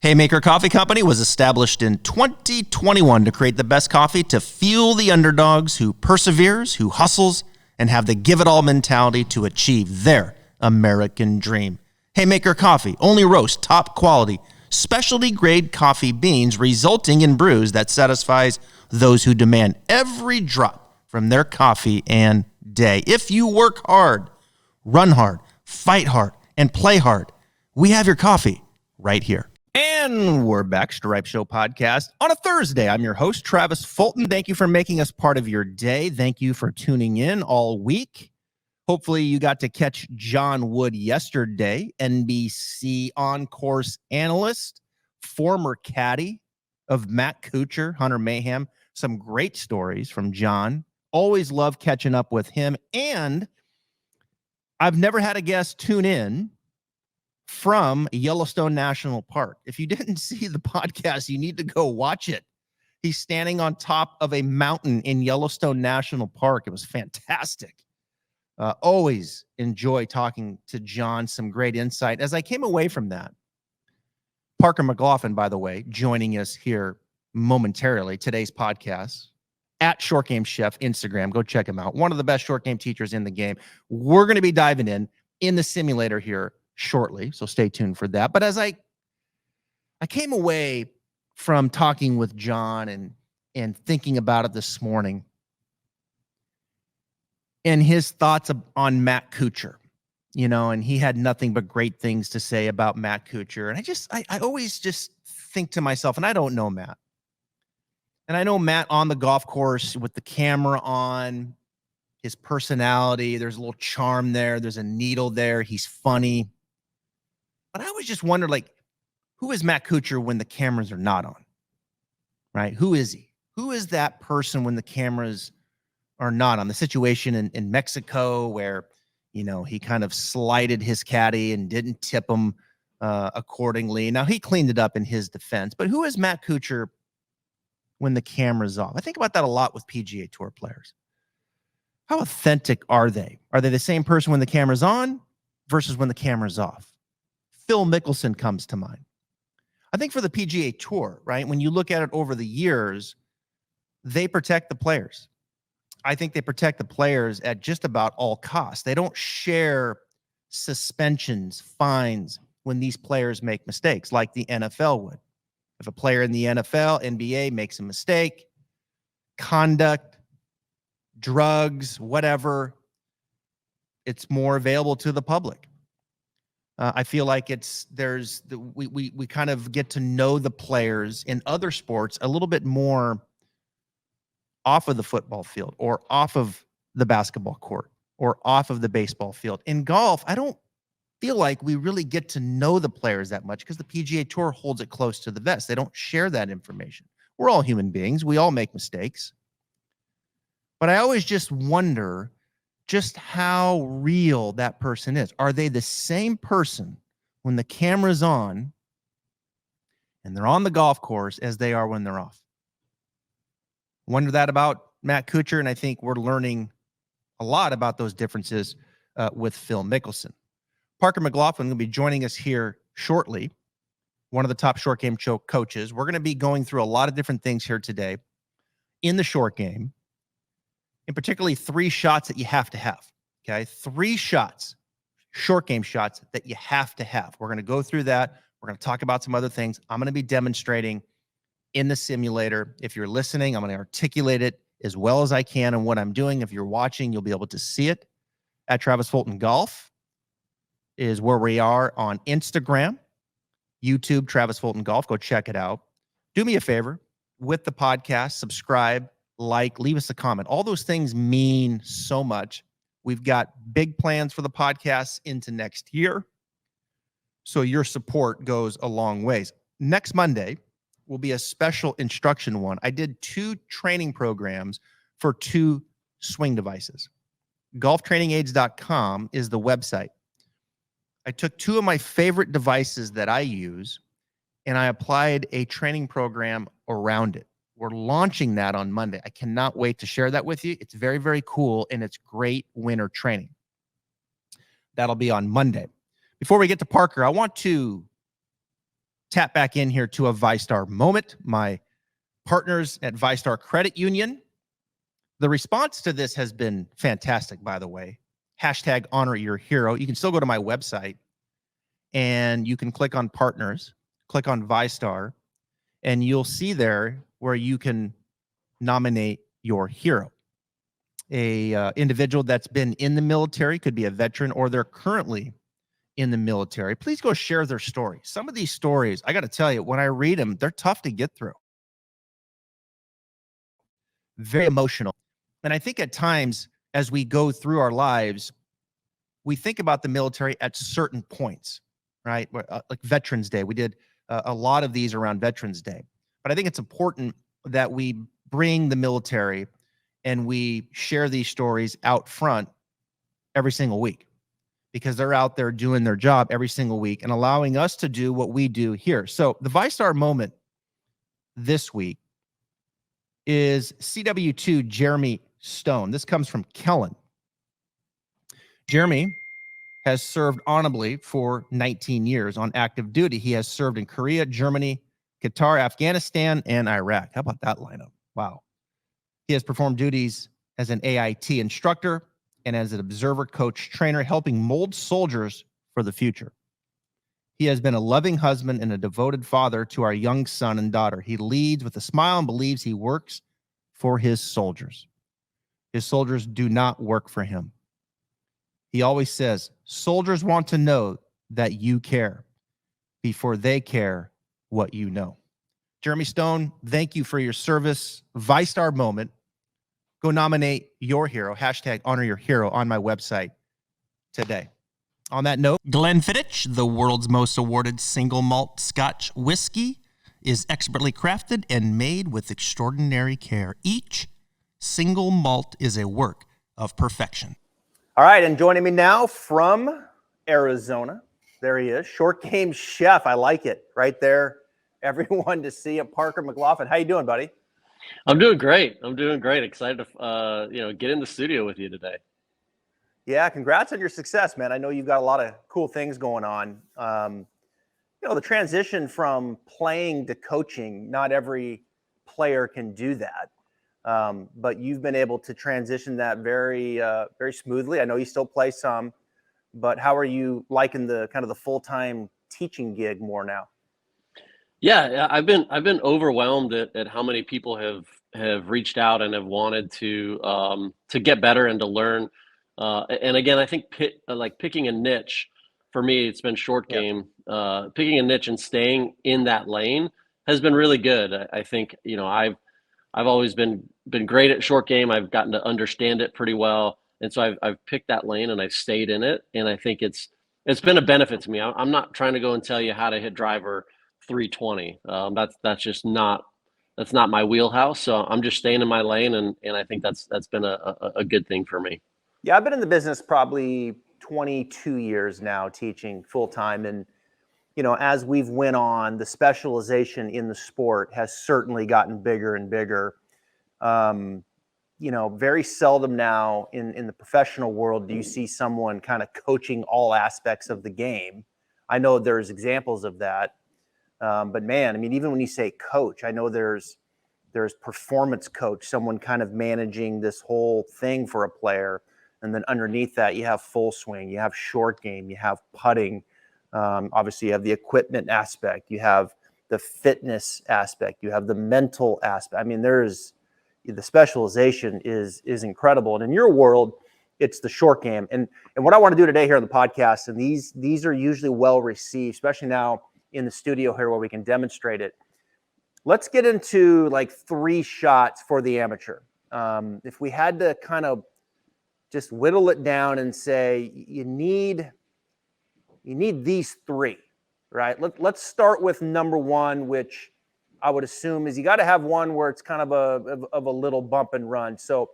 Haymaker Coffee Company was established in 2021 to create the best coffee to fuel the underdogs who perseveres, who hustles, and have the give-it-all mentality to achieve their American dream. Haymaker Coffee only roasts top quality, specialty grade coffee beans, resulting in brews that satisfies those who demand every drop from their coffee and day. If you work hard, run hard, fight hard, and play hard, we have your coffee right here. And we're back, Stripe Show Podcast on a Thursday. I'm your host, Travis Fulton. Thank you for making us part of your day. Thank you for tuning in all week. Hopefully you got to catch John Wood yesterday, NBC on-course analyst, former caddy of Matt Kuchar, Hunter Mayhem. Some great stories from John. Always love catching up with him. And I've never had a guest tune in from Yellowstone National Park. If you didn't see the podcast, you need to go watch it. He's standing on top of a mountain in Yellowstone National Park. It was fantastic. Always enjoy talking to John. Some great insight. As I came away from that, Parker McLaughlin, by the way, joining us here momentarily, today's podcast, at Short Game Chef, Instagram. Go check him out. One of the best short game teachers in the game. We're going to be diving in the simulator here shortly, so stay tuned for that. But as I came away from talking with John and thinking about it this morning, and his thoughts on Matt Kuchar, and he had nothing but great things to say about Matt Kuchar. And I always just think to myself, and I don't know Matt, and I know Matt on the golf course with the camera on, his personality, there's a little charm there, there's a needle there, he's funny. But I always just wonder, who is Matt Kuchar when the cameras are not on, right? Who is he? Who is that person when the cameras are not on? The situation in Mexico where, he kind of slighted his caddy and didn't tip him accordingly. Now, he cleaned it up in his defense, but who is Matt Kuchar when the camera's off? I think about that a lot with PGA Tour players. How authentic are they? Are they the same person when the camera's on versus when the camera's off? Phil Mickelson comes to mind. I think for the PGA Tour, right, when you look at it over the years, they protect the players. I think they protect the players at just about all costs. They don't share suspensions, fines when these players make mistakes like the NFL would. If a player in the NFL, NBA makes a mistake, conduct, drugs, whatever, it's more available to the public. I feel like we kind of get to know the players in other sports a little bit more off of the football field or off of the basketball court or off of the baseball field. In golf, I don't feel like we really get to know the players that much because the PGA Tour holds it close to the vest. They don't share that information. We're all human beings. We all make mistakes. But I always just wonder just how real that person is. Are they the same person when the camera's on and they're on the golf course as they are when they're off? Wonder that about Matt Kuchar, and I think we're learning a lot about those differences with Phil Mickelson. Parker McLaughlin will be joining us here shortly, one of the top short game coaches. We're going to be going through a lot of different things here today in the short game, and particularly 3 shots that you have to have, okay? 3 shots, short game shots that you have to have. We're going to go through that. We're going to talk about some other things. I'm going to be demonstrating in the simulator. If you're listening, I'm going to articulate it as well as I can and what I'm doing. If you're watching, you'll be able to see it. At Travis Fulton Golf is where we are on Instagram, YouTube, Travis Fulton Golf. Go check it out. Do me a favor with the podcast, subscribe, leave us a comment. All those things mean so much. We've got big plans for the podcast into next year. So your support goes a long ways. Next Monday will be a special instruction one. I did 2 training programs for 2 swing devices. Golftrainingaids.com is the website. I took 2 of my favorite devices that I use and I applied a training program around it. We're launching that on Monday. I cannot wait to share that with you. It's very, very cool, and it's great winter training. That'll be on Monday. Before we get to Parker, I want to tap back in here to a ViStar moment. My partners at ViStar Credit Union. The response to this has been fantastic, by the way. Hashtag honor your hero. You can still go to my website and you can click on partners, click on ViStar, and you'll see there where you can nominate your hero. A individual that's been in the military, could be a veteran, or they're currently in the military. Please go share their story. Some of these stories, I got to tell you, when I read them, they're tough to get through. Very emotional. And I think at times, as we go through our lives, we think about the military at certain points, right? Like Veterans Day. We did a lot of these around Veterans Day. But I think it's important that we bring the military and we share these stories out front every single week, because they're out there doing their job every single week and allowing us to do what we do here. So the ViStar moment this week is CW2 Jeremy Stone. This comes from Kellen. Jeremy has served honorably for 19 years on active duty. He has served in Korea, Germany, Qatar, Afghanistan, and Iraq. How about that lineup? Wow. He has performed duties as an AIT instructor and as an observer, coach, trainer, helping mold soldiers for the future. He has been a loving husband and a devoted father to our young son and daughter. He leads with a smile and believes he works for his soldiers. His soldiers do not work for him. He always says, soldiers want to know that you care before they care what you know. Jeremy Stone, thank you for your service. ViStar moment. Go nominate your hero. Hashtag honor your hero on my website today. On that note, Glenfiddich, the world's most awarded single malt Scotch whiskey, is expertly crafted and made with extraordinary care. Each single malt is a work of perfection. All right, and joining me now from Arizona, there he is, short game chef. I like it right there. Everyone to see it. Parker McLaughlin. How you doing, buddy? I'm doing great. Excited to get in the studio with you today. Yeah, congrats on your success, man. I know you've got a lot of cool things going on. The transition from playing to coaching, not every player can do that. But you've been able to transition that very smoothly. I know you still play some, but how are you liking the kind of the full-time teaching gig more now? Yeah, I've been overwhelmed at how many people have reached out and have wanted to get better and to learn. And again, I think picking a niche for me, it's been short game. Picking a niche and staying in that lane has been really good. I think I've always been great at short game. I've gotten to understand it pretty well, and so I've picked that lane and I've stayed in it. And I think it's been a benefit to me. I'm not trying to go and tell you how to hit driver 320. That's just not my wheelhouse. So I'm just staying in my lane, and I think that's been a good thing for me. Yeah, I've been in the business probably 22 years now, teaching full time, and as we've went on, the specialization in the sport has certainly gotten bigger and bigger. Very seldom now in the professional world do you see someone kind of coaching all aspects of the game. I know there's examples of that. But man, I mean, even when you say coach, I know there's performance coach, someone kind of managing this whole thing for a player. And then underneath that, you have full swing, you have short game, you have putting. Obviously, you have the equipment aspect, you have the fitness aspect, you have the mental aspect. I mean, the specialization is incredible. And in your world, it's the short game. And what I want to do today here on the podcast, and these are usually well received, especially now in the studio here where we can demonstrate it. Let's get into like 3 shots for the amateur. If we had to kind of just whittle it down and say you need these 3, right? Let's start with number 1, which I would assume is you got to have one where it's kind of a little bump and run. So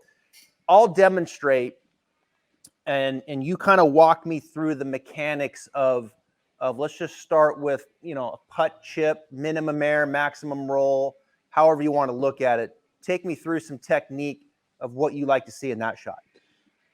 I'll demonstrate, and you kind of walk me through the mechanics of let's just start with, a putt, chip, minimum air, maximum roll, however you want to look at it. Take me through some technique of what you like to see in that shot.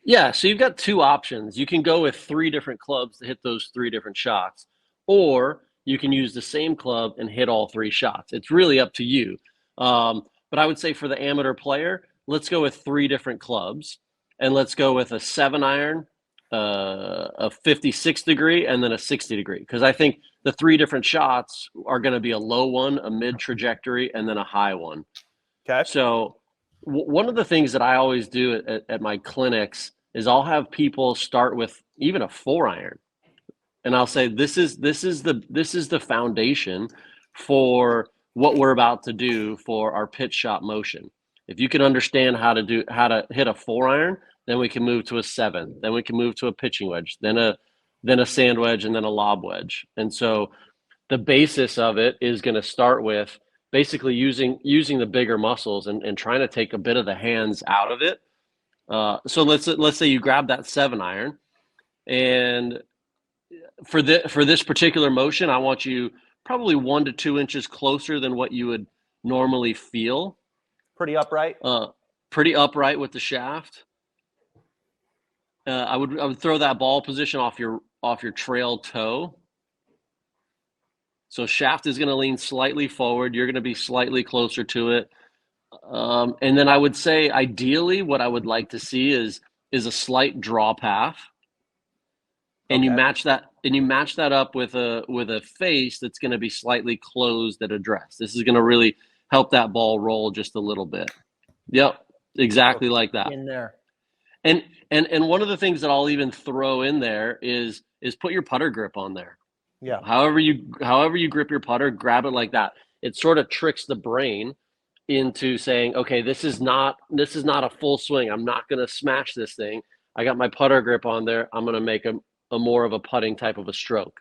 Yeah, so you've got 2 options. You can go with 3 different clubs to hit those 3 different shots, or you can use the same club and hit all 3 shots. It's really up to you. But I would say for the amateur player, let's go with 3 different clubs, and let's go with a 7-iron, a 56 degree, and then a 60 degree. Because I think the 3 different shots are going to be a low one, a mid trajectory, and then a high one. Okay. So one of the things that I always do at my clinics is I'll have people start with even a 4-iron, and I'll say this is the foundation for what we're about to do for our pitch shot motion. If you can understand how to hit a 4-iron, then we can move to a 7, then we can move to a pitching wedge, then a sand wedge, and then a lob wedge. And so the basis of it is going to start with basically using the bigger muscles and trying to take a bit of the hands out of it. So let's say you grab that 7-iron, and for this particular motion, I want you probably 1 to 2 inches closer than what you would normally feel. Pretty upright. Pretty upright with the shaft. I would throw that ball position off your trail toe. So shaft is going to lean slightly forward. You're going to be slightly closer to it. And then I would say, ideally, what I would like to see is a slight draw path. And you match that up with a face that's going to be slightly closed at address. This is going to really help that ball roll just a little bit. Yep, exactly like that. In there. And one of the things that I'll even throw in there is put your putter grip on there. Yeah. However you grip your putter, grab it like that. It sort of tricks the brain into saying, okay, this is not a full swing. I'm not going to smash this thing. I got my putter grip on there. I'm going to make a more of a putting type of a stroke.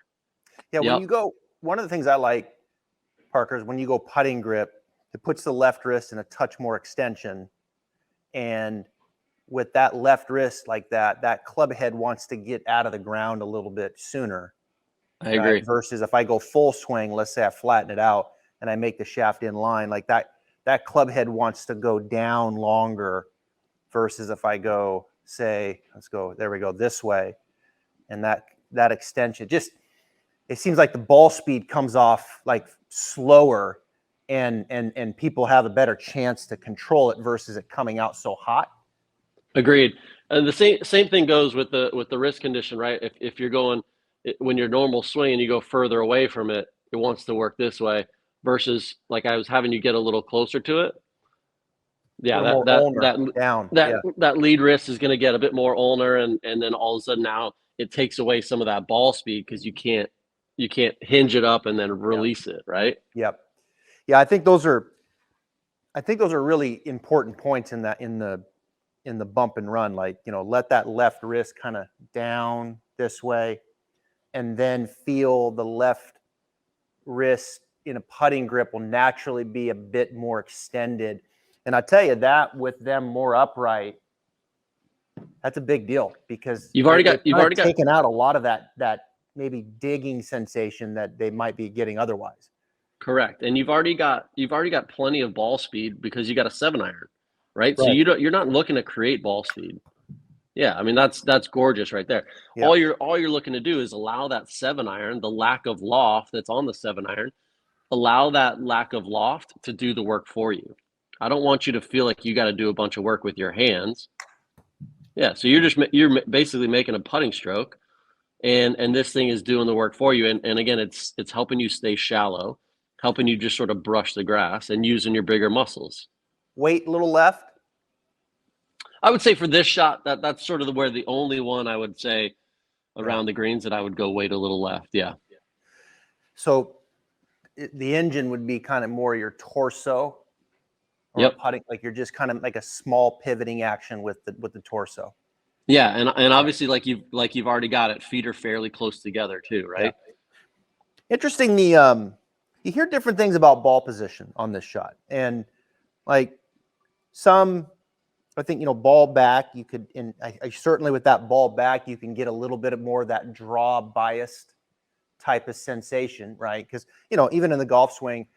Yeah. When you go, one of the things I like, Parker, is when you go putting grip, it puts the left wrist in a touch more extension. And with that left wrist like that club head wants to get out of the ground a little bit sooner. I agree. Versus if I go full swing, let's say I flatten it out and I make the shaft in line, like that club head wants to go down longer versus if I go, say, there we go, this way. And that extension, just, it seems like the ball speed comes off like slower and people have a better chance to control it versus it coming out so hot. Agreed. And the same thing goes with the wrist condition, right? If you're going, when you're normal swing and you go further away from it, it wants to work this way versus like I was having you get a little closer to it. Yeah, that lead wrist is going to get a bit more ulnar, and then all of a sudden now it takes away some of that ball speed because you can't hinge it up and then release it, right? Yep. Yeah, I think those are really important points in the bump and run. Like, let that left wrist kind of down this way, and then feel the left wrist in a putting grip will naturally be a bit more extended. And I tell you that with them more upright, that's a big deal because you've already taken out a lot of that maybe digging sensation that they might be getting otherwise. Correct. And you've already got plenty of ball speed because you got a 7-iron, right? So you're not looking to create ball speed. Yeah, I mean that's gorgeous right there. Yeah. All you're looking to do is allow that 7-iron, the lack of loft that's on the 7-iron, allow that lack of loft to do the work for you. I don't want you to feel like you got to do a bunch of work with your hands. Yeah, so you're basically making a putting stroke, and this thing is doing the work for you. And again, it's helping you stay shallow, helping you just sort of brush the grass and using your bigger muscles. Weight a little left. I would say for this shot, that's sort of the only one I would say around the greens that I would go weight a little left. Yeah. So the engine would be kind of more your torso. Or putting, like you're just kind of like a small pivoting action with the torso. Yeah, and obviously like you've already got it. Feet are fairly close together too, right? Yeah. Interesting. You hear different things about ball position on this shot, and like some, I think ball back. You could, and I certainly with that ball back, you can get a little bit more of that draw biased type of sensation, right? Because even in the golf swing,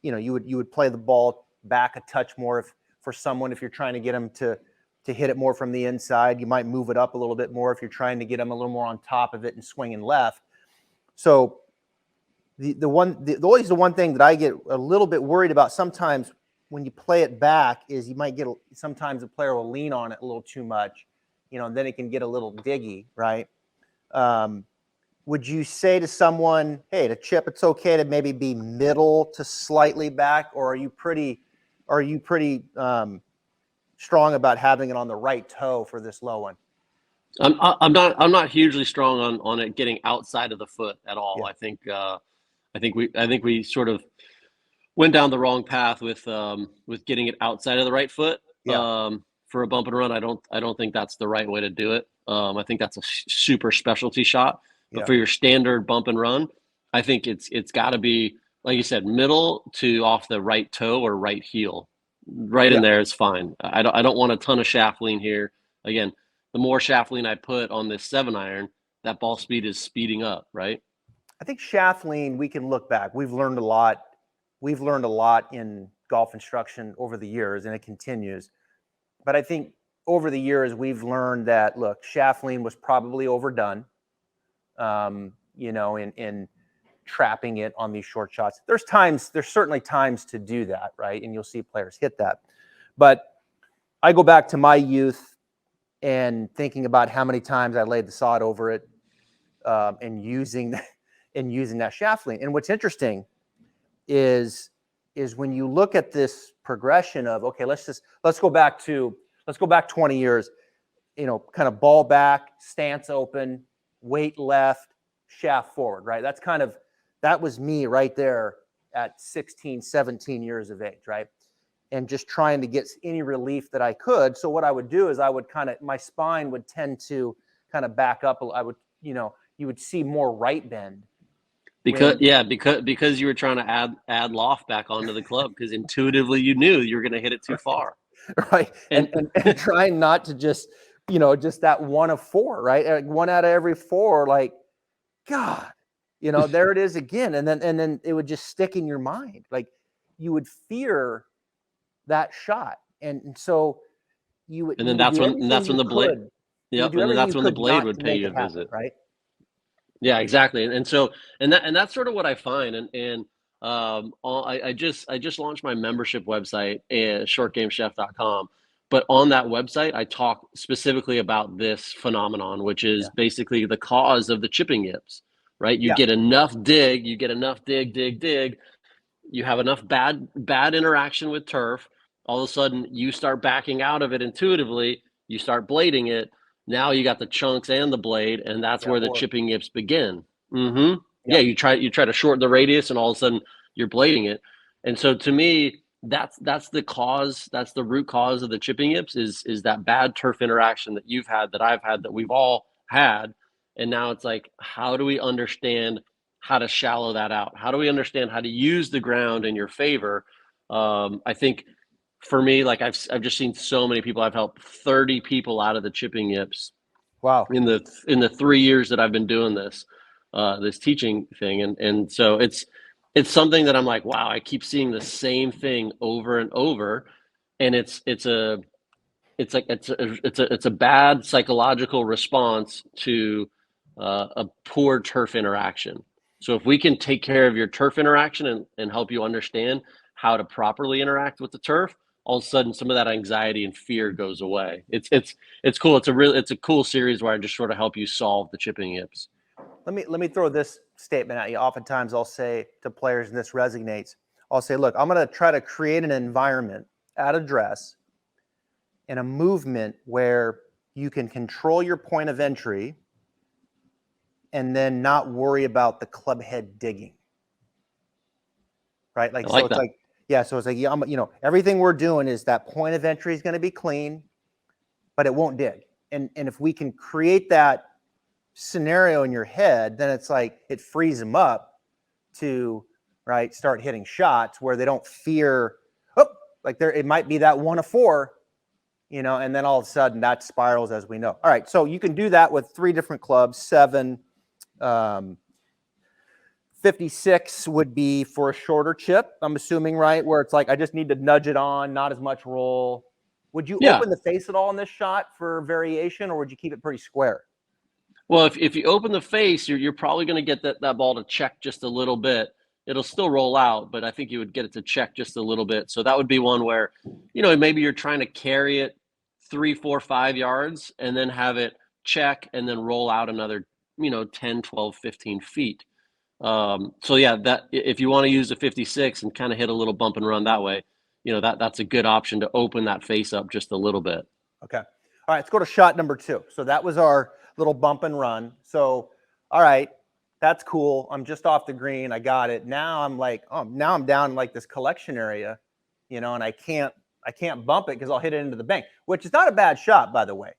you would play the ball back a touch more for someone if you're trying to get them to hit it more from the inside. You might move it up a little bit more if you're trying to get them a little more on top of it and swinging left. So always the one thing that I get a little bit worried about sometimes when you play it back is you might get sometimes the player will lean on it a little too much, and then it can get a little diggy, right? Would you say to someone, hey, to chip, it's okay to maybe be middle to slightly back, or are you pretty strong about having it on the right toe for this low one? I'm not hugely strong on it getting outside of the foot at all. Yeah. I think we sort of went down the wrong path with getting it outside of the right foot. Yeah. For a bump and run, I don't think that's the right way to do it. I think that's a super specialty shot. But Yeah. for your standard bump and run, I think it's got to be, like you said, middle to off the right toe or right heel. Right in there is fine. I don't want a ton of shaft lean here. Again, the more shaft lean I put on this 7-iron, that ball speed is speeding up, right? I think shaft lean, we can look back. We've learned a lot. We've learned a lot in golf instruction over the years, and it continues. But I think over the years, we've learned that, look, shaft lean was probably overdone, in trapping it on these short shots. There's certainly times to do that, right? And you'll see players hit that. But I go back to my youth and thinking about how many times I laid the sod over it, and using that shaft lean. And what's interesting is when you look at this progression of, okay, let's go back 20 years, kind of ball back, stance open, weight left, shaft forward, right? That was me right there at 16, 17 years of age, right? And just trying to get any relief that I could. So what I would do is my spine would tend to kind of back up. You would see more right bend. Because you were trying to add loft back onto the club, because intuitively you knew you were going to hit it too far. Right. And trying not to just that one of four, right? Like one out of every four, like, God, there it is again. And then it would just stick in your mind. Like you would fear that shot. And so you would, and then that's when the blade, yep. And then that's when the blade would pay you a visit. Right. Yeah, exactly. And so, that's sort of what I find. I just launched my membership website at shortgamechef.com. But on that website, I talk specifically about this phenomenon, which is basically the cause of the chipping yips, right? You get enough dig, dig. You have enough bad interaction with turf. All of a sudden, you start backing out of it intuitively. You start blading it. Now you got the chunks and the blade, and that's where the chipping yips begin. Mm-hmm. Yeah, you try to shorten the radius, and all of a sudden you're blading it. And so to me, that's the cause. That's the root cause of the chipping yips is that bad turf interaction that you've had, that I've had, that we've all had. And now it's like, how do we understand how to shallow that out? How do we understand how to use the ground in your favor? I think for me, like I've just seen so many people. I've helped 30 people out of the chipping yips. Wow. In the 3 years that I've been doing this teaching thing, and so it's something that I'm like, wow, I keep seeing the same thing over and over, and it's a bad psychological response to a poor turf interaction. So if we can take care of your turf interaction and help you understand how to properly interact with the turf, all of a sudden some of that anxiety and fear goes away. It's cool. It's a cool series where I just sort of help you solve the chipping yips. Let me throw this statement at you. Oftentimes I'll say to players, and this resonates, I'll say, look, I'm going to try to create an environment at address and a movement where you can control your point of entry and then not worry about the club head digging. Right? Like, so it's like, so it's like, everything we're doing is that point of entry is going to be clean, but it won't dig. And if we can create that scenario in your head, then it's like it frees them up to start hitting shots where they don't fear, it might be that one of four, and then all of a sudden that spirals, as we know. All right, so you can do that with 3 different clubs. 7, 56 would be for a shorter chip, I'm assuming, right? Where it's like I just need to nudge it on, not as much roll. Would you open the face at all in this shot for variation, or would you keep it pretty square? Well, if you open the face, you're probably going to get that ball to check just a little bit. It'll still roll out, but I think you would get it to check just a little bit. So that would be one where, maybe you're trying to carry it 3, 4, 5 yards and then have it check and then roll out another, 10, 12, 15 feet. So yeah, that if you want to use a 56 and kind of hit a little bump and run that way, that's a good option to open that face up just a little bit. Okay. All right, let's go to shot number 2. So that was our little bump and run. So, all right, that's cool. I'm just off the green. I got it. Now I'm like, now I'm down in like this collection area, and I can't bump it because I'll hit it into the bank, which is not a bad shot, by the way.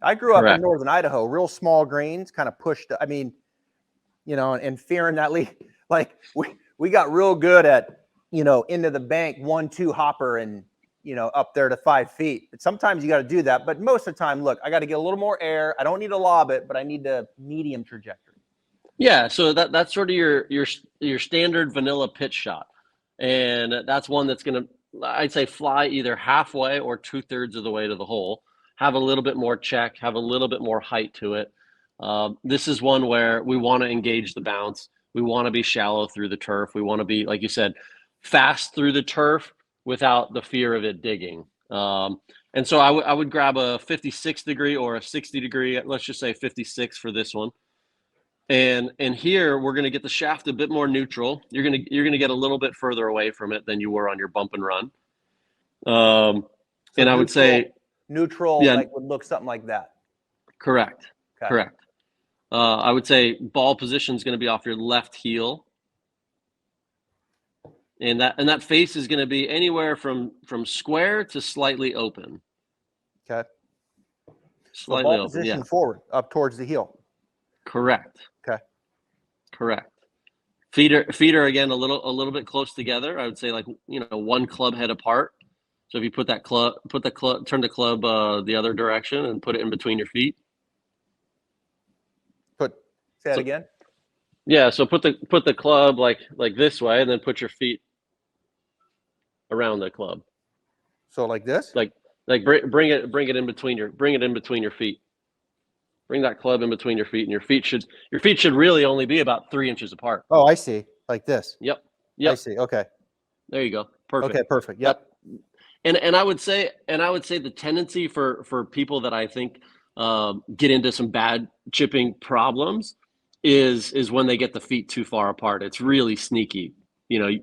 I grew up in northern Idaho, real small greens, kind of pushed. I mean, and fearing that lead, like we got real good at, into the bank 1-2 hopper and, up there to 5 feet. But sometimes you got to do that. But most of the time, look, I got to get a little more air. I don't need to lob it, but I need the medium trajectory. Yeah, so that's sort of your standard vanilla pitch shot, and that's one that's going to, I'd say, fly either halfway or 2/3 of the way to the hole. Have a little bit more check, have a little bit more height to it. This is one where we want to engage the bounce. We want to be shallow through the turf. We want to be, like you said, fast through the turf without the fear of it digging. And so I would grab a 56 degree or a 60 degree. Let's just say 56 for this one. And here we're going to get the shaft a bit more neutral. You're going to get a little bit further away from it than you were on your bump and run. So and I would say neutral, yeah, like would look something like that. Correct. Okay. Correct. I would say ball position is going to be off your left heel. And that face is going to be anywhere from square to slightly open. Okay. Slightly ball open, position yeah. forward, up towards the heel. Correct. Okay. Correct. Feet are again a little bit close together. I would say like one club head apart. So if you turn the club the other direction and put it in between your feet. Say that again. Yeah. So put the club like this way, and then put your feet around the club. So like this. Like bring it in between your feet. Bring that club in between your feet, and your feet should really only be about 3 inches apart. Oh, I see. Like this. Yep. I see. Okay. There you go. Perfect. Okay. Perfect. Yep. And I would say the tendency for people that I think get into some bad chipping problems is when they get the feet too far apart. It's really sneaky. You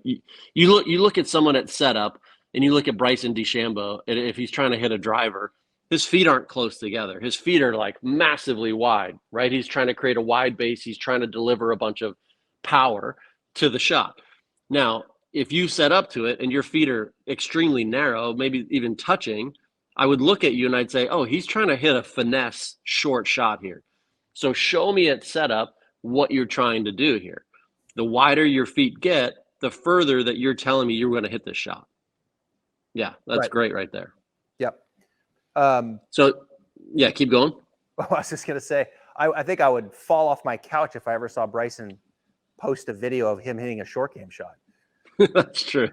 look at someone at setup, and you look at Bryson DeChambeau, and if he's trying to hit a driver, his feet aren't close together. His feet are like massively wide, right? He's trying to create a wide base. He's trying to deliver a bunch of power to the shot. Now, if you set up to it and your feet are extremely narrow, maybe even touching, I would look at you and I'd say, oh, he's trying to hit a finesse short shot here. So show me at setup what you're trying to do here. The wider your feet get, the further that you're telling me you're going to hit this shot. Yeah, that's great right there. Yep. So, yeah, keep going. I was just going to say, I think I would fall off my couch if I ever saw Bryson post a video of him hitting a short game shot. That's true.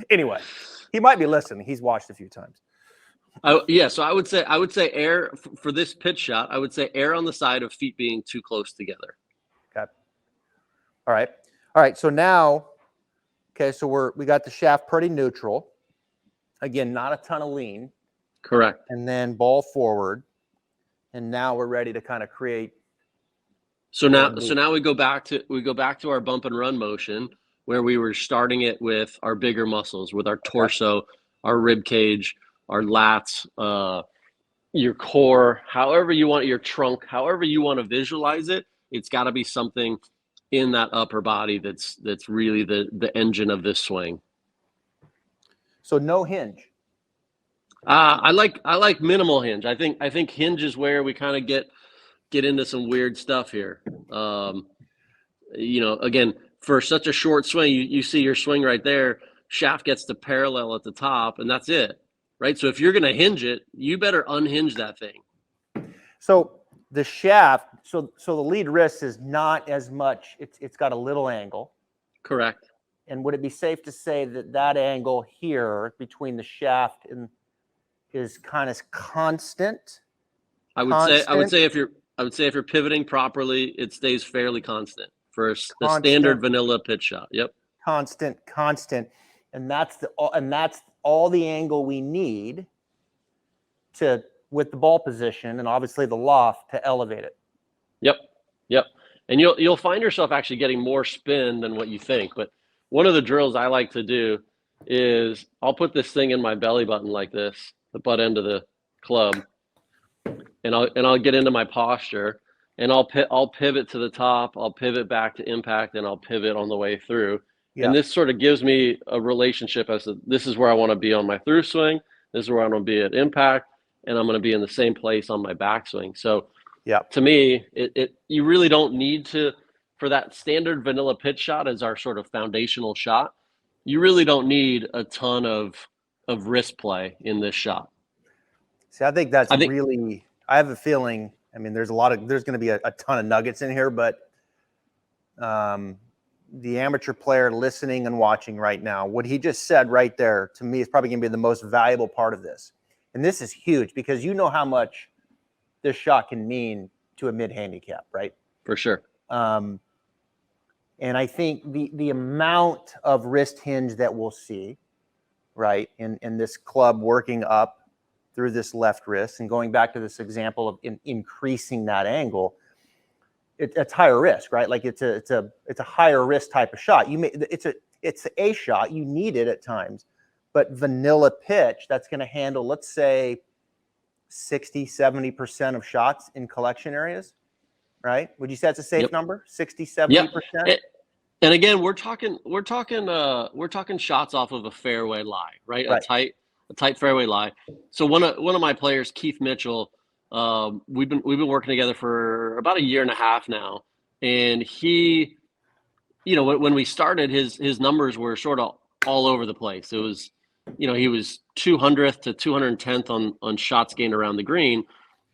Anyway, he might be listening. He's watched a few times. So I would say air for this pitch shot. I would say air on the side of feet being too close together. Okay. All right. So now, so we got the shaft pretty neutral. Again, not a ton of lean. Correct. And then ball forward. And now we're ready to kind of create. So now we go back to our bump and run motion where we were starting it with our bigger muscles, with our torso, our rib cage, our lats, your core, however you want, your trunk, however you want to visualize it. It's got to be something in that upper body that's really the engine of this swing. So no hinge. I like minimal hinge. I think hinge is where we kind of get into some weird stuff here. Again, for such a short swing, you see your swing right there, shaft gets to parallel at the top, and that's it, right? So if you're going to hinge it, you better unhinge that thing. So the shaft, so the lead wrist is not as much, it's got a little angle. Correct. And would it be safe to say that angle here between the shaft and is kind of constant? I would say if you're pivoting properly, it stays fairly constant for the standard vanilla pitch shot. Yep. Constant. And that's all the angle we need with the ball position and obviously the loft to elevate it. Yep. And you'll find yourself actually getting more spin than what you think. But one of the drills I like to do is I'll put this thing in my belly button like this, the butt end of the club, and I'll get into my posture, and I'll pivot to the top, I'll pivot back to impact, and I'll pivot on the way through. Yeah. And this sort of gives me a relationship as to this is where I want to be on my through swing, this is where I want to be at impact, and I'm going to be in the same place on my backswing. So yeah, to me, you really don't need to, for that standard vanilla pitch shot as our sort of foundational shot, you really don't need a ton of wrist play in this shot. See, I think I have a feeling, I mean, there's going to be a ton of nuggets in here, but the amateur player listening and watching right now, what he just said right there, to me, is probably going to be the most valuable part of this. And this is huge because you know how much this shot can mean to a mid-handicap, right? For sure. And I think the amount of wrist hinge that we'll see, right, in this club working up through this left wrist and going back to this example of increasing that angle, it's higher risk, right? Like it's a higher risk type of shot. It's a shot. You need it at times, but vanilla pitch that's going to handle, let's say, 60-70% of shots in collection areas, right? Would you say that's a safe number? 60-70%? Yep. And again, we're talking shots off of a fairway lie, right? A tight fairway lie. So one of my players, Keith Mitchell, we've been working together for about a year and a half now, and he, when we started, his numbers were sort of all over the place. It was, he was 200th to 210th on shots gained around the green,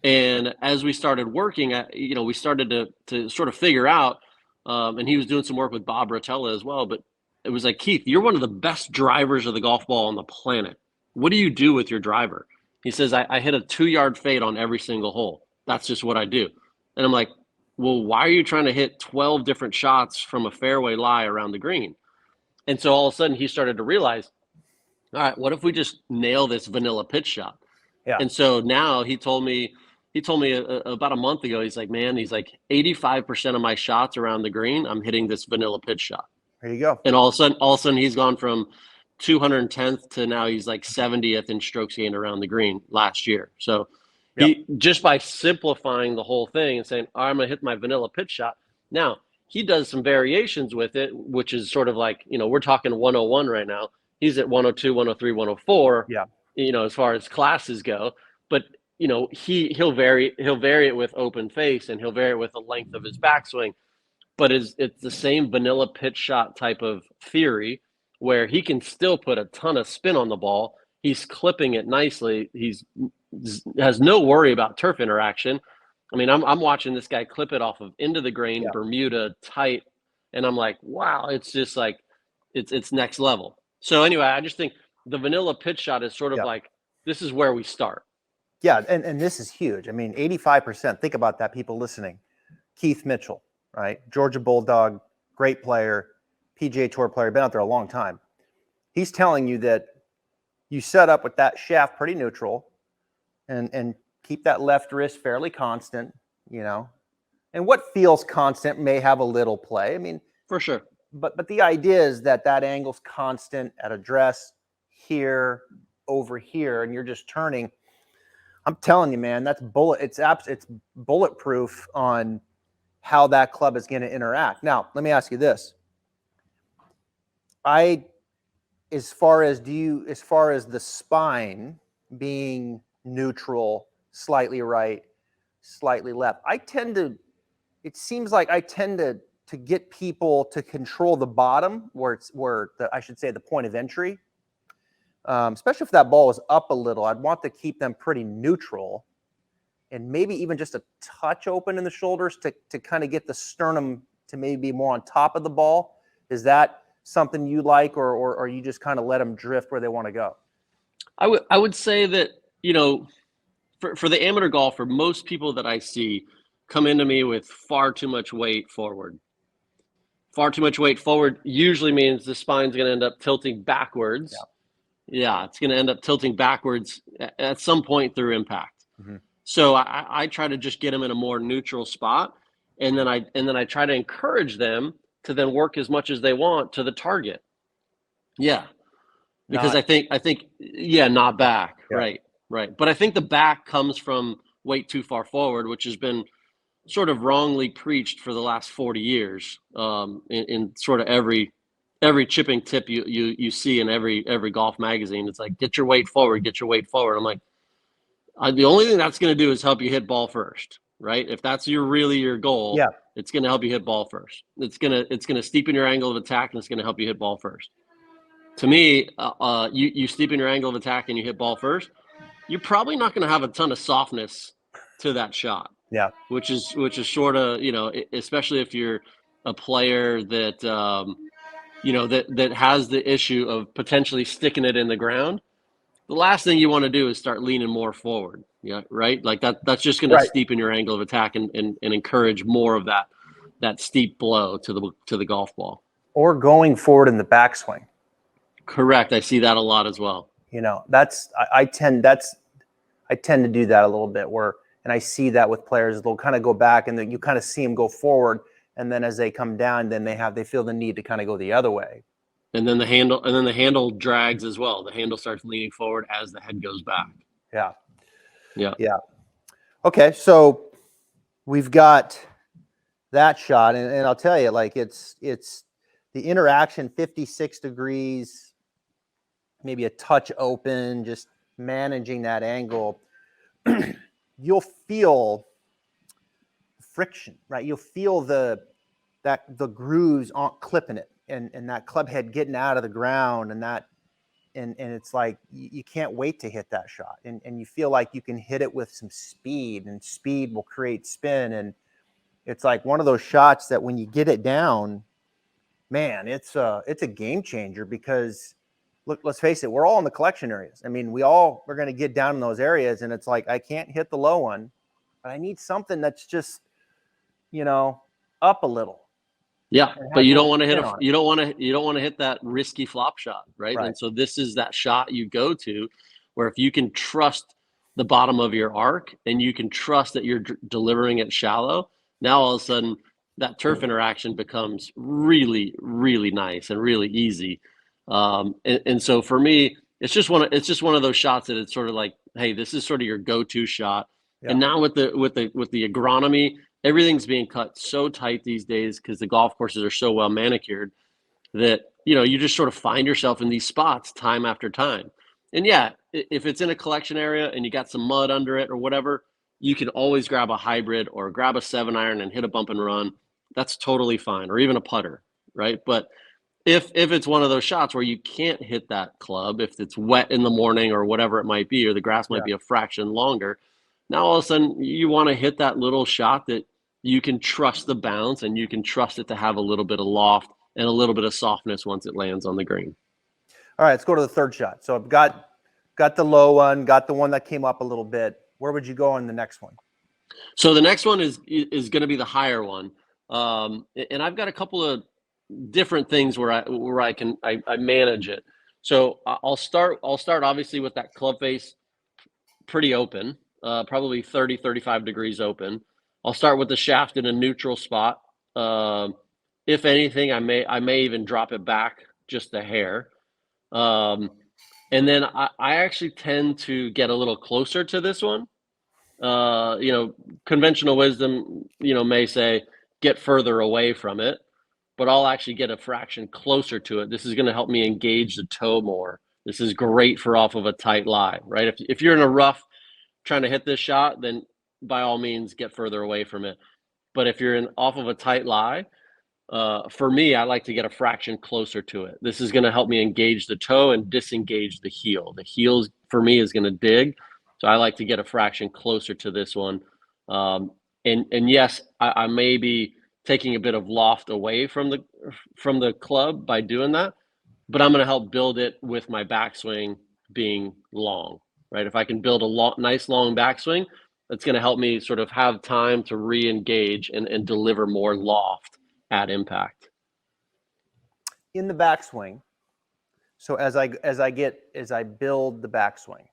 and as we started working, we started to sort of figure out, and he was doing some work with Bob Rotella as well. But it was like, Keith, you're one of the best drivers of the golf ball on the planet. What do you do with your driver? He says, I hit a 2-yard fade on every single hole. That's just what I do. And I'm like, well, why are you trying to hit 12 different shots from a fairway lie around the green? And so all of a sudden he started to realize, all right, what if we just nail this vanilla pitch shot? Yeah. And so now he told me about a month ago, he's like, 85% of my shots around the green, I'm hitting this vanilla pitch shot. There you go. And all of a sudden he's gone from 210th to now he's like 70th in strokes gained around the green last year. So he, just by simplifying the whole thing and saying, I'm going to hit my vanilla pitch shot. Now he does some variations with it, which is sort of like, we're talking 101 right now. He's at 102, 103, 104, as far as classes go, but he'll vary it with open face, and he'll vary it with the length of his backswing, but it's the same vanilla pitch shot type of theory, where he can still put a ton of spin on the ball. He's clipping it nicely. Has no worry about turf interaction. I mean, I'm watching this guy clip it off of into the grain, Bermuda tight, and I'm like, wow, it's just like it's next level. So anyway, I just think the vanilla pitch shot is sort of like, this is where we start. Yeah, and this is huge. I mean, 85%. Think about that, people listening. Keith Mitchell, right? Georgia Bulldog, great player. PGA Tour player, been out there a long time. He's telling you that you set up with that shaft pretty neutral and keep that left wrist fairly constant, and what feels constant may have a little play. I mean, for sure. But the idea is that angle's constant at address here, over here, and you're just turning. I'm telling you, man, that's it's bulletproof on how that club is going to interact. Now, let me ask you this. As far as the spine being neutral, slightly right, slightly left, it seems like I tend to get people to control the bottom I should say the point of entry. Especially if that ball is up a little, I'd want to keep them pretty neutral and maybe even just a touch open in the shoulders to kind of get the sternum to maybe be more on top of the ball. Is that something you like, or you just kind of let them drift where they want to go? I would say that, for the amateur golfer, most people that I see come into me with far too much weight forward. Far too much weight forward usually means the spine's going to end up tilting backwards. Yeah, it's going to end up tilting backwards at some point through impact. Mhm. So I try to just get them in a more neutral spot, and then I try to encourage them to then work as much as they want to the target. Yeah, because Not- I think yeah, not back. Yeah. Right. But I think the back comes from weight too far forward, which has been sort of wrongly preached for the last 40 years, in sort of every chipping tip you see in every golf magazine. It's like, get your weight forward, get your weight forward. I'm like, the only thing that's going to do is help you hit ball first, right? If that's really your goal, Yeah. it's going to help you hit ball first. It's going to steepen your angle of attack, and it's going to help you hit ball first. To me, you steepen your angle of attack and you hit ball first, you're probably not going to have a ton of softness to that shot. Yeah. Which is sort of, especially if you're a player that that has the issue of potentially sticking it in the ground. The last thing you want to do is start leaning more forward. Yeah, right. Like that's just going to steepen your angle of attack and encourage more of that steep blow to the golf ball. Or going forward in the backswing. Correct. I see that a lot as well. I tend to do that a little bit and I see that with players, they'll kind of go back and then you kind of see them go forward. And then as they come down, then they feel the need to kind of go the other way. And then the handle drags as well. The handle starts leaning forward as the head goes back. Yeah. Okay. So we've got that shot. And I'll tell you, like it's the interaction 56 degrees, maybe a touch open, just managing that angle. You'll feel friction, right? You'll feel the grooves aren't clipping it, and that club head getting out of the ground, and it's like you can't wait to hit that shot, and you feel like you can hit it with some speed, and speed will create spin, and it's like one of those shots that when you get it down, man, it's a game changer because. Look, let's face it, we're all in the collection areas. I mean, we're going to get down in those areas, and it's like, I can't hit the low one, but I need something that's just, up a little. Yeah, but you don't want to hit that risky flop shot, right? Right. And so this is that shot you go to where if you can trust the bottom of your arc and you can trust that you're delivering it shallow, now all of a sudden that turf interaction becomes really, really nice and really easy. And so for me, it's just one of those shots that it's sort of like, hey, this is sort of your go-to shot. Yeah. And now with the agronomy, everything's being cut so tight these days because the golf courses are so well manicured that you just sort of find yourself in these spots time after time. And yeah, if it's in a collection area and you got some mud under it or whatever, you can always grab a hybrid or grab a 7-iron and hit a bump and run. That's totally fine, or even a putter, right? But if it's one of those shots where you can't hit that club, if it's wet in the morning or whatever it might be, or the grass might be a fraction longer, now all of a sudden you want to hit that little shot that you can trust the bounce and you can trust it to have a little bit of loft and a little bit of softness once it lands on the green. All right, let's go to the third shot. So I've got the low one, got the one that came up a little bit. Where would you go on the next one? So the next one is going to be the higher one. And I've got a couple of different things where I manage it. So I'll start obviously with that club face pretty open, probably 30-35 degrees open. I'll start with the shaft in a neutral spot. If anything, I may even drop it back just a hair. And then I actually tend to get a little closer to this one. Conventional wisdom, may say get further away from it. But I'll actually get a fraction closer to it. This is going to help me engage the toe more. This is great for off of a tight lie, right? If you're in a rough trying to hit this shot, then by all means get further away from it. But if you're in off of a tight lie, for me, I like to get a fraction closer to it. This is going to help me engage the toe and disengage the heel. The heel for me is going to dig, so I like to get a fraction closer to this one. And yes, I may be taking a bit of loft away from the club by doing that, but I'm going to help build it with my backswing being long. right? If I can build a nice long backswing, that's going to help me sort of have time to re-engage and deliver more loft at impact. In the backswing, so as I build the backswing,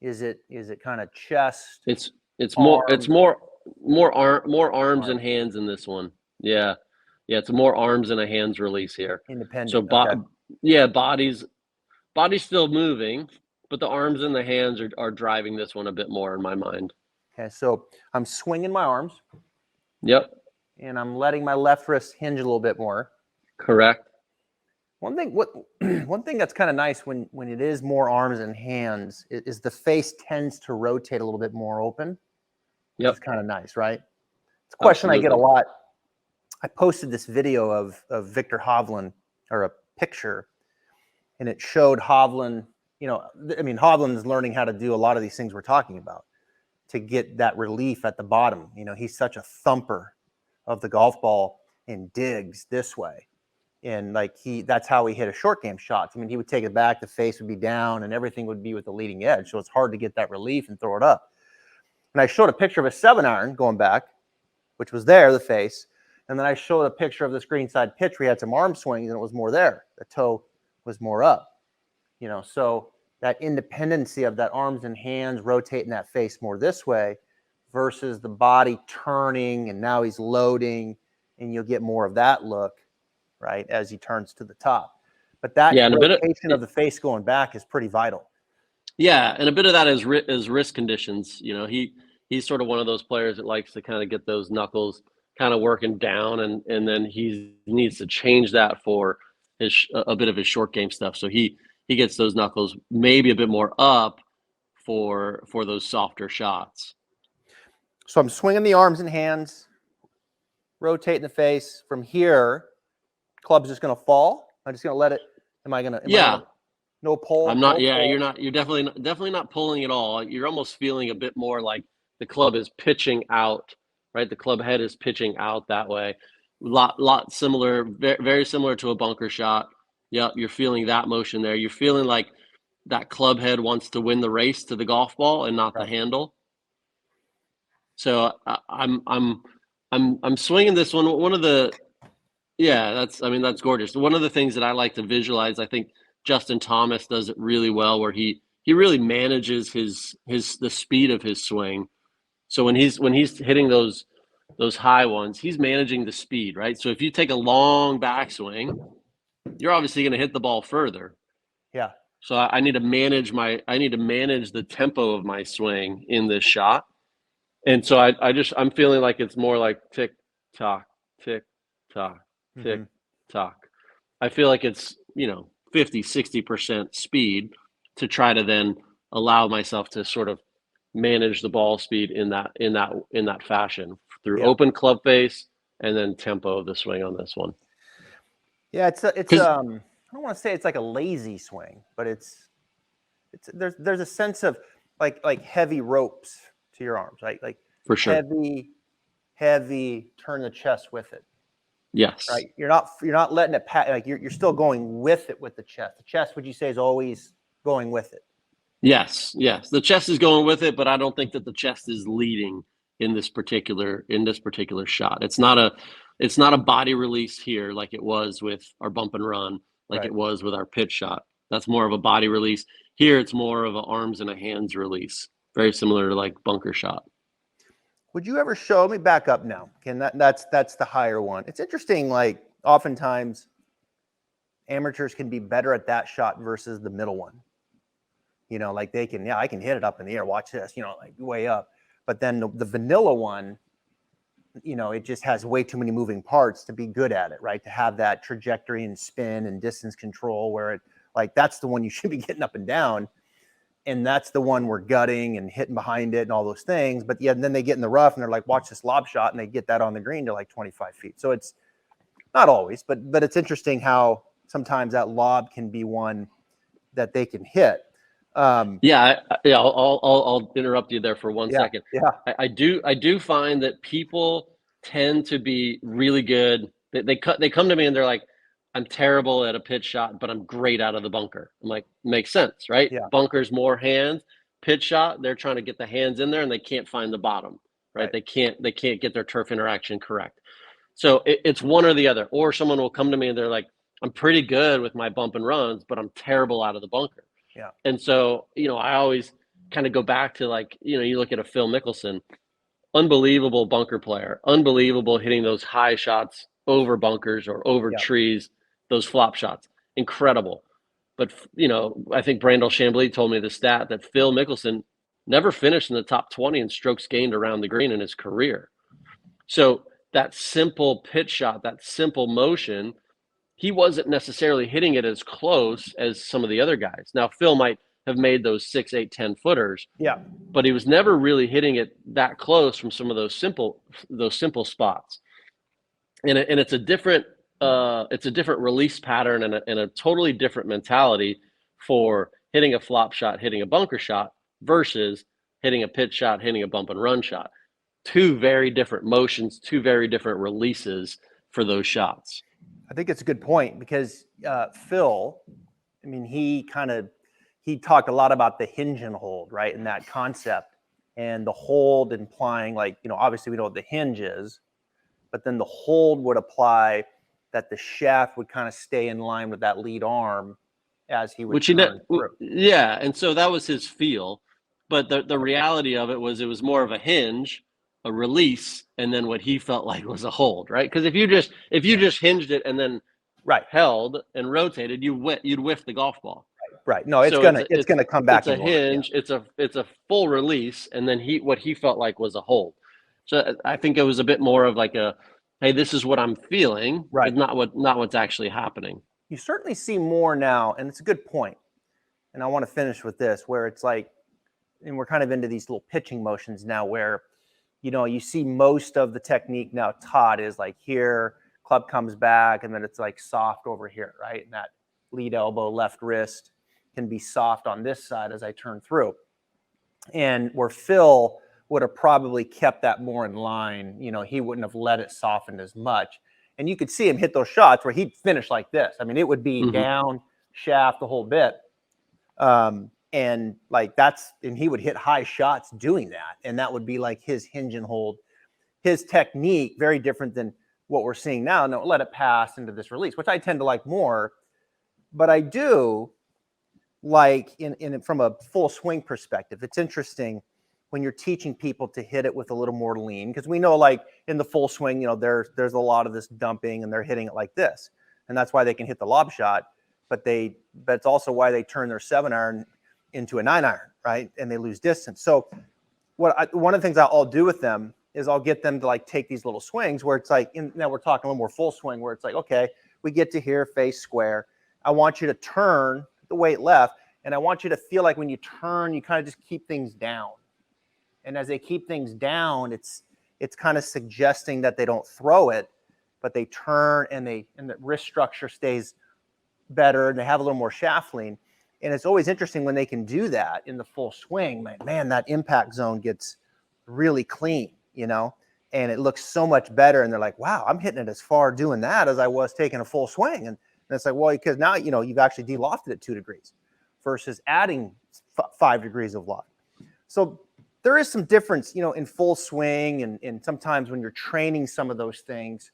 is it kind of chest? It's arms, more arms arms. and hands in this one. Yeah. Yeah, it's more arms and a hands release here. Independent. So Okay. yeah, body's still moving, but the arms and the hands are driving this one a bit more in my mind. Okay, so I'm swinging my arms. Yep. And I'm letting my left wrist hinge a little bit more. Correct. One thing that's kind of nice when it is more arms and hands is the face tends to rotate a little bit more open. Which is kind of nice, right? It's a question I get a lot. I posted this video of Victor Hovland, or a picture, and it showed Hovland. You know, I mean, Hovland is learning how to do a lot of these things we're talking about to get that relief at the bottom. You know, he's such a thumper of the golf ball and digs this way. And like that's how he hit a short game shots. I mean, he would take it back, the face would be down, and everything would be with the leading edge. So it's hard to get that relief and throw it up. And I showed a picture of a 7-iron going back, which was there, the face. And then I showed a picture of this greenside pitch where he had some arm swings and it was more there. The toe was more up. You know, so that independency of that arms and hands rotating that face more this way versus the body turning, and now he's loading, and you'll get more of that look, right, as he turns to the top. But that rotation of the face going back is pretty vital. Yeah, and a bit of that is wrist conditions. You know, he's sort of one of those players that likes to kind of get those knuckles kind of working down, and then he needs to change that for a bit of his short game stuff. So he gets those knuckles maybe a bit more up for those softer shots. So I'm swinging the arms and hands, rotating the face. From here, club's just going to fall. I'm just going to let it. Am I going to? No pull. I'm not. No yeah, pull. You're not. You're definitely not pulling at all. You're almost feeling a bit more like the club is pitching out, right? The club head is pitching out that way. Lot similar, very similar to a bunker shot. Yep, you're feeling that motion there. You're feeling like that club head wants to win the race to the golf ball and not the handle. So I'm swinging this one. One of the, that's gorgeous. One of the things that I like to visualize, I think Justin Thomas does it really well, where he really manages the speed of his swing. So when he's hitting those high ones, he's managing the speed, right? So if you take a long backswing, you're obviously going to hit the ball further. Yeah. So I need to manage the tempo of my swing in this shot. And so I'm feeling like it's more like tick tock, tick tock, tick tock. I feel like it's, 50, 60% speed to try to then allow myself to sort of manage the ball speed in that fashion through open club face and then tempo of the swing on this one. Yeah, it's I don't want to say it's like a lazy swing, but there's a sense of like heavy ropes to your arms, right? Like for sure, heavy turn the chest with it. Yes. Right. You're not letting it pat. Like you're still going with it with the chest. The chest, would you say, is always going with it? Yes. The chest is going with it, but I don't think that the chest is leading in this particular shot. It's not a body release here like it was with our bump and run, like it was with our pitch shot. That's more of a body release. Here, it's more of an arms and a hands release, very similar to like bunker shot. Would you ever show me back up now? That's the higher one. It's interesting. Like oftentimes, amateurs can be better at that shot versus the middle one. Like they can. Yeah, I can hit it up in the air. Watch this. Like way up. But then the vanilla one, it just has way too many moving parts to be good at it, right? To have that trajectory and spin and distance control where that's the one you should be getting up and down. And that's the one we're gutting and hitting behind it and all those things. But then they get in the rough and they're like, watch this lob shot, and they get that on the green to like 25 feet. So it's not always, but it's interesting how sometimes that lob can be one that they can hit. I'll interrupt you there for one second. Yeah. I do find that people tend to be really good. They come to me and they're like, I'm terrible at a pitch shot, but I'm great out of the bunker. I'm like, makes sense, right? Yeah. Bunker's more hands. Pitch shot, they're trying to get the hands in there and they can't find the bottom, right? Right. They can't get their turf interaction correct. So it's one or the other. Or someone will come to me and they're like, I'm pretty good with my bump and runs, but I'm terrible out of the bunker. Yeah. And so, I always kind of go back to like, you look at a Phil Mickelson, unbelievable bunker player, unbelievable hitting those high shots over bunkers or over trees, those flop shots, incredible. But, I think Brandel Chambly told me the stat that Phil Mickelson never finished in the top 20 in strokes gained around the green in his career. So that simple pitch shot, that simple motion, he wasn't necessarily hitting it as close as some of the other guys. Now, Phil might have made those 6, 8, 10 footers. Yeah. But he was never really hitting it that close from some of those simple spots. And it's a different release pattern and a totally different mentality for hitting a flop shot, hitting a bunker shot versus hitting a pitch shot, hitting a bump and run shot. Two very different motions, two very different releases for those shots. I think it's a good point because Phil, I mean, he talked a lot about the hinge and hold, right? And that concept, and the hold implying like, obviously we know what the hinge is, but then the hold would apply that the shaft would kind of stay in line with that lead arm as he would turn through. Yeah. And so that was his feel. But the reality of it was more of a hinge, a release, and then what he felt like was a hold, right? Because if you just hinged it and then held and rotated, you'd whiff the golf ball. Right. No, it's gonna come back. It's a hinge. Yeah. It's a full release, and then what he felt like was a hold. So I think it was a bit more of like a, hey, this is what I'm feeling, right? Not what's actually happening. You certainly see more now, and it's a good point. And I want to finish with this, where it's like, and we're kind of into these little pitching motions now, where you see most of the technique now taught is like here, club comes back, and then it's like soft over here, right? And that lead elbow, left wrist can be soft on this side as I turn through. And where Phil would have probably kept that more in line, he wouldn't have let it soften as much. And you could see him hit those shots where he'd finish like this. I mean, it would be down, shaft, the whole bit. And like and he would hit high shots doing that. And that would be like his hinge and hold, his technique, very different than what we're seeing now. No, let it pass into this release, which I tend to like more. But I do like from a full swing perspective, it's interesting when you're teaching people to hit it with a little more lean, because we know like in the full swing, there's a lot of this dumping and they're hitting it like this. And that's why they can hit the lob shot, but it's also why they turn their 7-iron into a 9-iron, right? And they lose distance. So one of the things I'll do with them is I'll get them to like take these little swings where it's like, now we're talking a little more full swing, where it's like, okay, we get to here, face square. I want you to turn the weight left, and I want you to feel like when you turn, you kind of just keep things down. And as they keep things down, it's kind of suggesting that they don't throw it, but they turn and the wrist structure stays better and they have a little more shaft lean. And it's always interesting when they can do that in the full swing. Man, that impact zone gets really clean, and it looks so much better. And they're like, wow, I'm hitting it as far doing that as I was taking a full swing. And it's like, well, because now, you've actually de-lofted it 2 degrees versus adding 5 degrees of loft. So there is some difference, in full swing and sometimes when you're training some of those things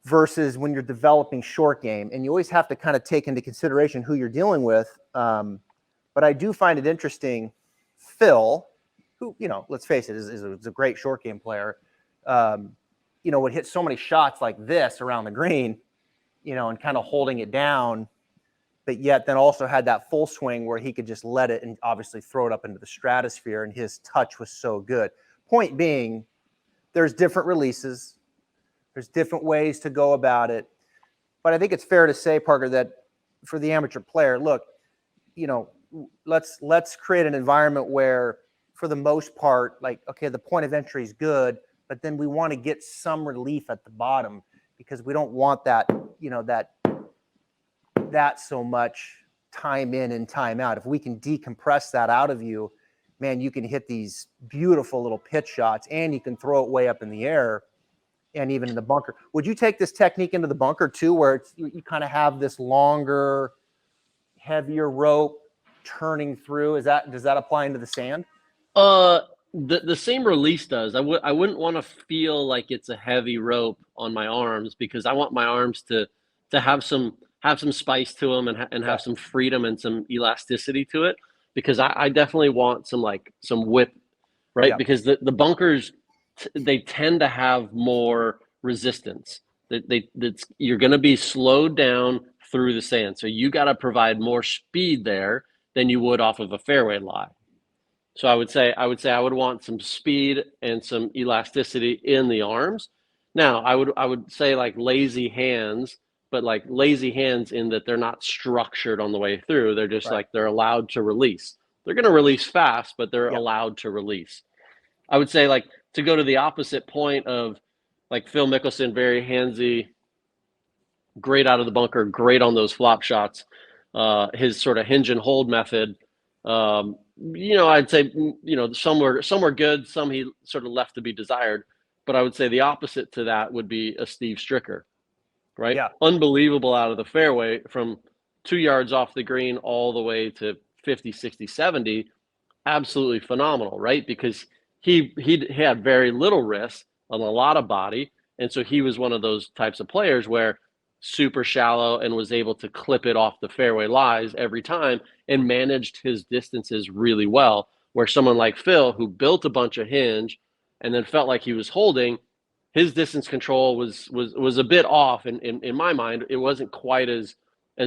versus when you're developing short game. And you always have to kind of take into consideration who you're dealing with. But I do find it interesting, Phil, who, let's face it, is a great short game player, would hit so many shots like this around the green, and kind of holding it down, but yet then also had that full swing where he could just let it and obviously throw it up into the stratosphere, and his touch was so good. Point being, there's different releases. There's different ways to go about it. But I think it's fair to say, Parker, that for the amateur player, look, let's create an environment where, for the most part, like, okay, the point of entry is good, but then we want to get some relief at the bottom because we don't want that, that so much time in and time out. If we can decompress that out of you, man, you can hit these beautiful little pitch shots and you can throw it way up in the air. and even in the bunker. Would you take this technique into the bunker too, where you kind of have this longer, heavier rope turning through? Does that apply into the sand? The same release does. I wouldn't want to feel like it's a heavy rope on my arms, because I want my arms to have some spice to them and have some freedom and some elasticity to it, because I definitely want some whip, right? Yeah. Because the bunkers, they tend to have more resistance. You're going to be slowed down through the sand, so you got to provide more speed there than you would off of a fairway lie. So I would say I would want some speed and some elasticity in the arms. Now I would say like lazy hands, but like lazy hands in that they're not structured on the way through. They're just like, they're allowed to release. They're going to release fast, but they're allowed to release. I would say, like, to go to the opposite point of like Phil Mickelson, very handsy, great out of the bunker, great on those flop shots. His sort of hinge and hold method, I'd say, some were good, some he sort of left to be desired. But I would say the opposite to that would be a Steve Stricker, right? Yeah. Unbelievable out of the fairway from 2 yards off the green all the way to 50, 60, 70. Absolutely phenomenal, right? Because he had very little risk on a lot of body. And so he was one of those types of players where super shallow and was able to clip it off the fairway lies every time and managed his distances really well. Where someone like Phil, who built a bunch of hinge and then felt like he was holding, his distance control was a bit off. In my mind, it wasn't quite as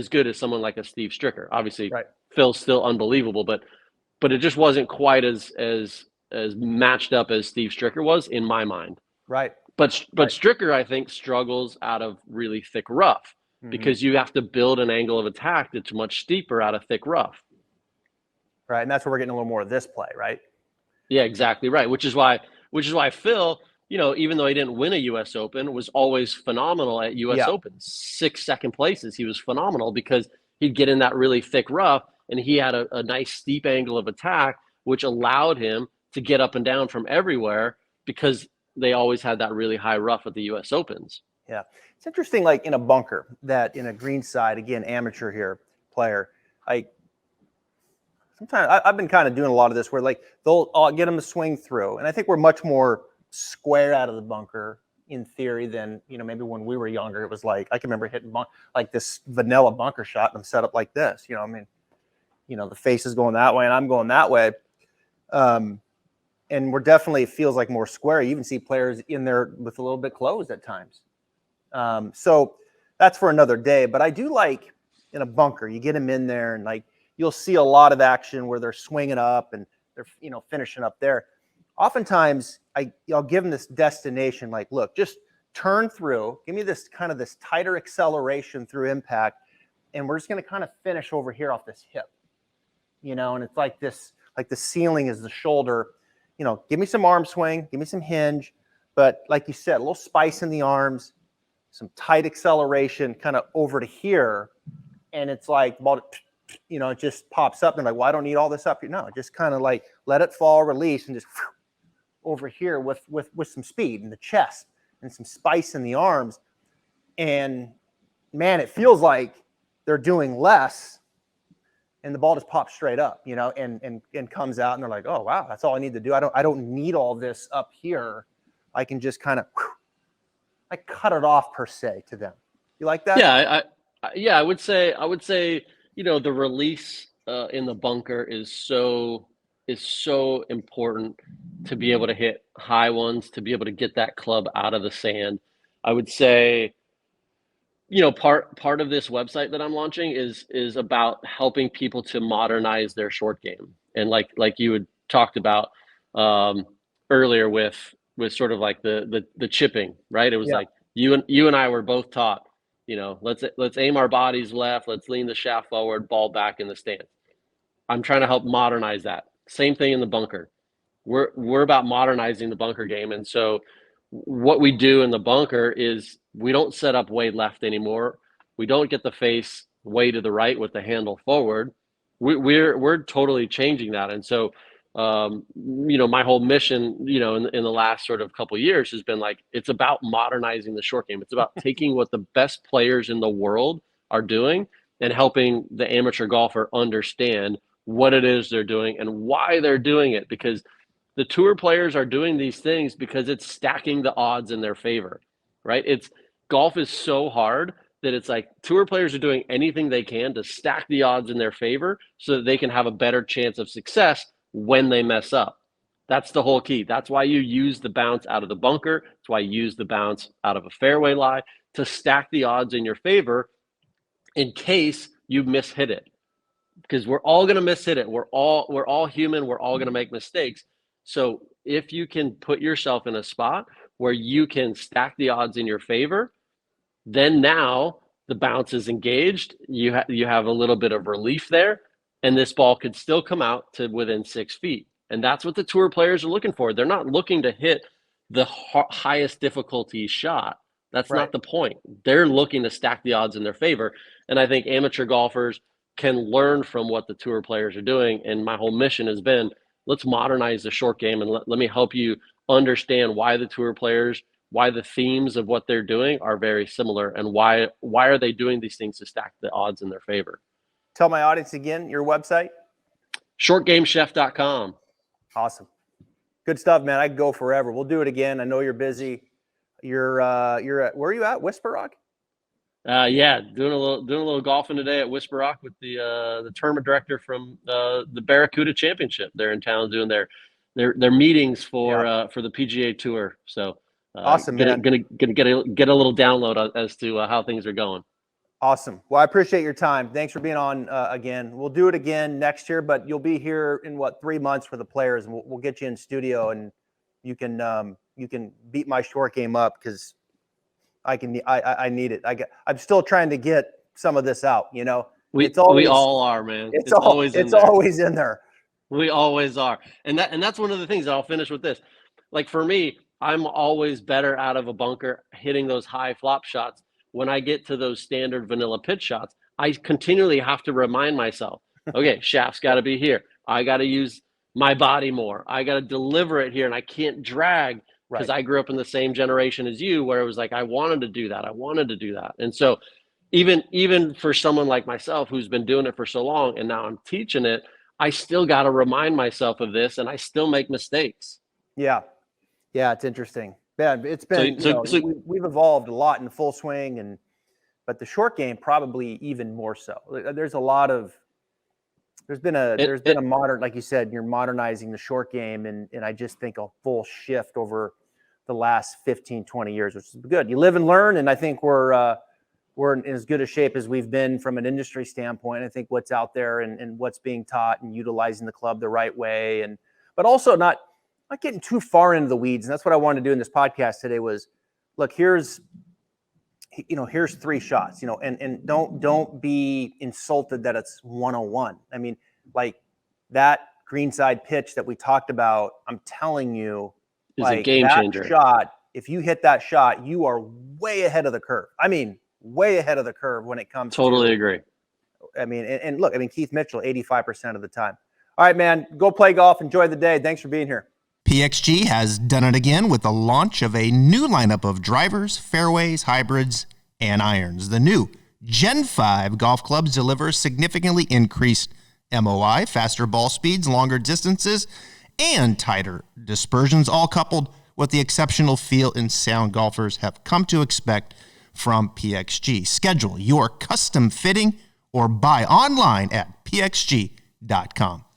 good as someone like a Steve Stricker. Obviously, Phil's still unbelievable, but it just wasn't quite as matched up as Steve Stricker was in my mind. Right. But Stricker, I think, struggles out of really thick rough, because you have to build an angle of attack that's much steeper out of thick rough. Right, and that's where we're getting a little more of this play, right? Yeah, exactly right. Which is why Phil, even though he didn't win a U.S. Open, was always phenomenal at U.S. Opens. 6 second places, he was phenomenal, because he'd get in that really thick rough, and he had a nice steep angle of attack, which allowed him to get up and down from everywhere, because they always had that really high rough at the U.S. Opens. Yeah. It's interesting, like in a bunker, that in a green side, again, amateur here, player, like sometimes I've been kind of doing a lot of this where like I'll get them to swing through. And I think we're much more square out of the bunker in theory than, maybe when we were younger. It was like, I can remember hitting like this vanilla bunker shot and I'm set up like this, the face is going that way and I'm going that way. And we're definitely, it feels like more square. You even see players in there with a little bit closed at times. So that's for another day. But I do like in a bunker, you get them in there and like you'll see a lot of action where they're swinging up and they're, finishing up there. Oftentimes, I'll give them this destination, like, look, just turn through, give me this kind of this tighter acceleration through impact, and we're just going to kind of finish over here off this hip, and it's like this, like the ceiling is the shoulder. Give me some arm swing, give me some hinge, but like you said, a little spice in the arms, some tight acceleration kind of over to here. And it's like, it just pops up and like, well, I don't need all this up here. No, just kind of like let it fall, release, and just over here with some speed in the chest and some spice in the arms. And man, it feels like they're doing less. And the ball just pops straight up, and comes out, and they're like, "Oh wow, that's all I need to do. I don't need all this up here. I can just kind of, I cut it off per se to them." You like that? Yeah, I would say, the release in the bunker is so important to be able to hit high ones, to be able to get that club out of the sand. I would say, part of this website that I'm launching is about helping people to modernize their short game. And like you had talked about earlier with sort of like the chipping, right? It was like you and I were both taught, let's aim our bodies left, let's lean the shaft forward, ball back in the stance. I'm trying to help modernize that. Same thing in the bunker. We're about modernizing the bunker game. And so what we do in the bunker is we don't set up way left anymore. We don't get the face way to the right with the handle forward. We're totally changing that. And so my whole mission, in the last sort of couple of years has been like, it's about modernizing the short game. It's about taking what the best players in the world are doing and helping the amateur golfer understand what it is they're doing and why they're doing it. Because the tour players are doing these things because it's stacking the odds in their favor, right? Golf is so hard that it's like tour players are doing anything they can to stack the odds in their favor so that they can have a better chance of success when they mess up. That's the whole key. That's why you use the bounce out of the bunker. That's why you use the bounce out of a fairway lie, to stack the odds in your favor in case you mishit it. Because we're all going to mishit it. We're all human. We're all going to make mistakes. So if you can put yourself in a spot where you can stack the odds in your favor, then now the bounce is engaged. You have a little bit of relief there, and this ball could still come out to within 6 feet. And that's what the tour players are looking for. They're not looking to hit the highest difficulty shot. That's Right. not the point. They're looking to stack the odds in their favor. And I think amateur golfers can learn from what the tour players are doing. And my whole mission has been, let's modernize the short game, and let me help you understand why the tour players, why the themes of what they're doing are very similar, and why are they doing these things to stack the odds in their favor. Tell my audience again, your website. Shortgamechef.com. Awesome. Good stuff, man. I could go forever. We'll do it again. I know you're busy. You're at, where are you at? Whisper Rock? Yeah, doing a little golfing today at Whisper Rock with the tournament director from the Barracuda Championship. They're in town doing their meetings for the PGA Tour. So awesome, man. Gonna get a little download as to how things are going. Awesome. Well, I appreciate your time. Thanks for being on again. We'll do it again next year, but you'll be here in 3 months for the players, and we'll get you in studio, and you can beat my short game up, because I need it. I'm still trying to get some of this out. We all are, man. It's always in there. We always are, and that's one of the things that I'll finish with this. Like for me, I'm always better out of a bunker hitting those high flop shots. When I get to those standard vanilla pitch shots, I continually have to remind myself, okay, shaft's got to be here. I got to use my body more. I got to deliver it here, and I can't drag, because I grew up in the same generation as you, where it was like I wanted to do that. And so even for someone like myself who's been doing it for so long and now I'm teaching it, I still got to remind myself of this, and I still make mistakes. Yeah, it's interesting. Yeah, it's been we've evolved a lot in the full swing, but the short game probably even more so. There's been a modern, like you said, you're modernizing the short game, and I just think a full shift over the last 15, 20 years, which is good. You live and learn, and I think we're in as good a shape as we've been from an industry standpoint. I think what's out there and what's being taught, and utilizing the club the right way, but also not getting too far into the weeds. And that's what I wanted to do in this podcast today was, look, here's 3 shots, and don't be insulted that it's 101. I mean, like that greenside pitch that we talked about, I'm telling you, is a game changer. Shot, if you hit that shot, you are way ahead of the curve. I mean, way ahead of the curve when it comes Totally agree. I mean, and look, Keith Mitchell, 85% of the time. All right, man, go play golf. Enjoy the day. Thanks for being here. PXG has done it again with the launch of a new lineup of drivers, fairways, hybrids, and irons. The new Gen 5 golf clubs deliver significantly increased MOI, faster ball speeds, longer distances, and tighter dispersions, all coupled with the exceptional feel and sound golfers have come to expect from PXG. Schedule your custom fitting or buy online at pxg.com.